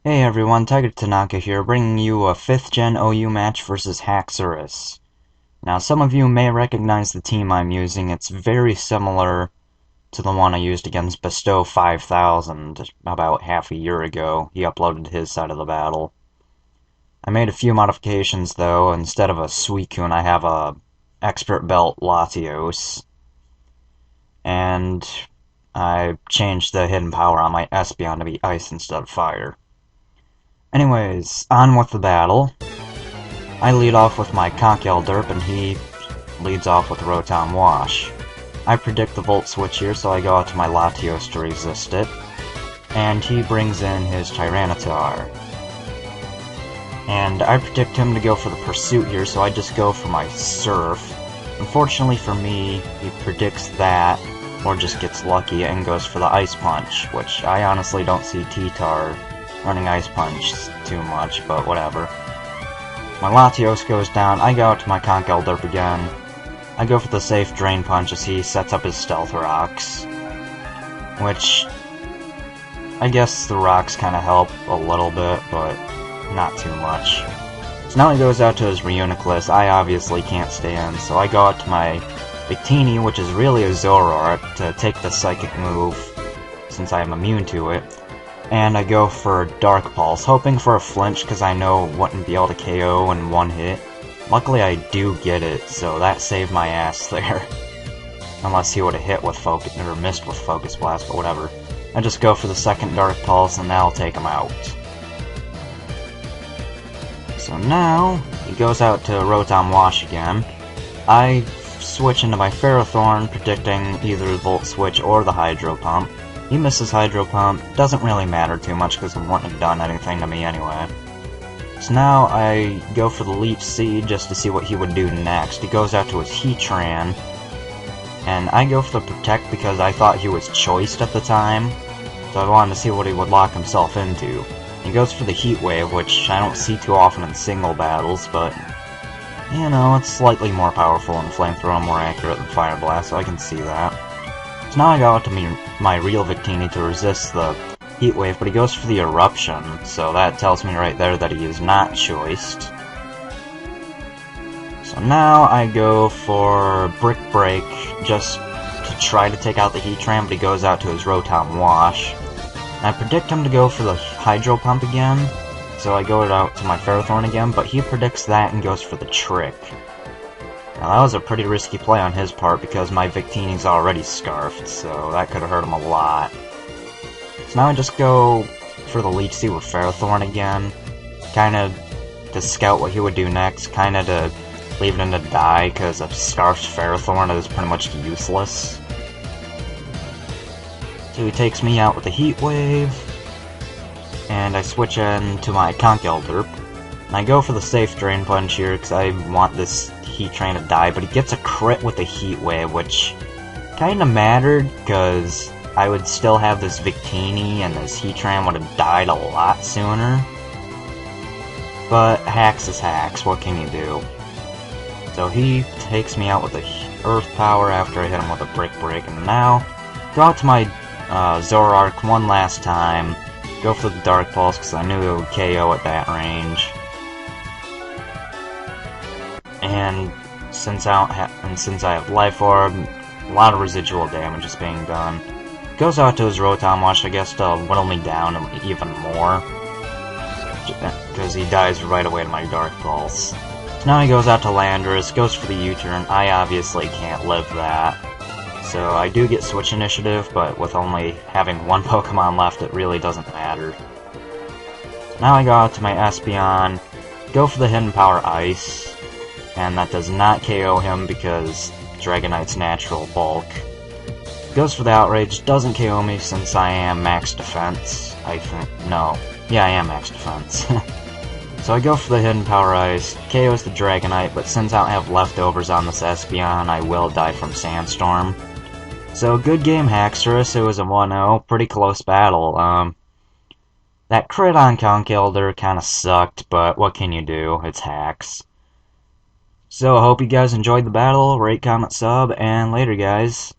Hey everyone, Tigertenaka here, bringing you a 5th Gen OU match versus Haxorous. Now, some of you may recognize the team I'm using. It's very similar to the one I used against Bestow 5000 about half a year ago. He uploaded his side of the battle. I made a few modifications though. Instead of a Suicune, I have a Expert Belt Latios. And I changed the hidden power on my Espeon to be Ice instead of Fire. Anyways, on with the battle. I lead off with my Conkel Derp, and he leads off with Rotom Wash. I predict the Volt Switch here, so I go out to my Latios to resist it. And he brings in his Tyranitar. And I predict him to go for the Pursuit here, so I just go for my Surf. Unfortunately for me, he predicts that, or just gets lucky and goes for the Ice Punch, which I honestly don't see T-Tar running Ice Punch too much, but whatever. My Latios goes down, I go out to my Conkel Derp again. I go for the safe Drain Punch as he sets up his Stealth Rocks. Which, I guess the rocks kind of help a little bit, but not too much. So now he goes out to his Reuniclus. I obviously can't stay in, so I go out to my Victini, which is really a Zoroark, to take the Psychic move, since I am immune to it. And I go for Dark Pulse, hoping for a flinch because I know it wouldn't be able to KO in one hit. Luckily I do get it, so that saved my ass there. Unless he would have hit with Focus, or missed with Focus Blast, but whatever. I just go for the second Dark Pulse and that'll take him out. So now, he goes out to Rotom Wash again. I switch into my Ferrothorn, predicting either the Volt Switch or the Hydro Pump. He misses Hydro Pump, doesn't really matter too much because it wouldn't have done anything to me anyway. So now I go for the Leaf Seed just to see what he would do next. He goes out to his Heatran, and I go for the Protect because I thought he was choiced at the time, so I wanted to see what he would lock himself into. He goes for the Heat Wave, which I don't see too often in single battles, but you know, it's slightly more powerful and Flamethrower more accurate than Fire Blast, so I can see that. So now I go out to my real Victini to resist the Heat Wave, but he goes for the Eruption, so that tells me right there that he is not choiced. So now I go for Brick Break, just to try to take out the Heatran, but he goes out to his Rotom Wash. And I predict him to go for the Hydro Pump again, so I go out to my Ferrothorn again, but he predicts that and goes for the Trick. Now that was a pretty risky play on his part because my Victini's already Scarfed, so that could have hurt him a lot. So now I just go for the Leech Seed with Ferrothorn again, kinda to scout what he would do next, kinda to leave him to die because a Scarfed Ferrothorn is pretty much useless. So he takes me out with a Heat Wave, and I switch into my Conkel Derp. And I go for the safe Drain Punch here because I want this Heatran to die, but he gets a crit with the Heat Wave, which kinda mattered because I would still have this Victini and this Heatran would have died a lot sooner. But Hax is Hax, what can you do? So he takes me out with the Earth Power after I hit him with a Brick Break, and now go out to my Zoroark one last time, go for the Dark Pulse because I knew it would KO at that range. And since I have Life Orb, a lot of residual damage is being done. Goes out to his Rotom Wash, I guess, to whittle me down even more, because he dies right away to my Dark Pulse. So now he goes out to Landorus, goes for the U-turn. I obviously can't live that, so I do get Switch Initiative, but with only having one Pokemon left, it really doesn't matter. So now I go out to my Espeon, go for the Hidden Power Ice, and that does not KO him because Dragonite's natural bulk. Goes for the Outrage, doesn't KO me since I am max defense, I think. No. Yeah, I am max defense. So I go for the Hidden Power Ice, KOs the Dragonite, but since I don't have leftovers on this Espeon, I will die from Sandstorm. So good game, Haxorous. It was a 1-0, pretty close battle. That crit on Conkeldurr kinda sucked, but what can you do? It's Hax. So I hope you guys enjoyed the battle, rate, comment, sub, and later guys.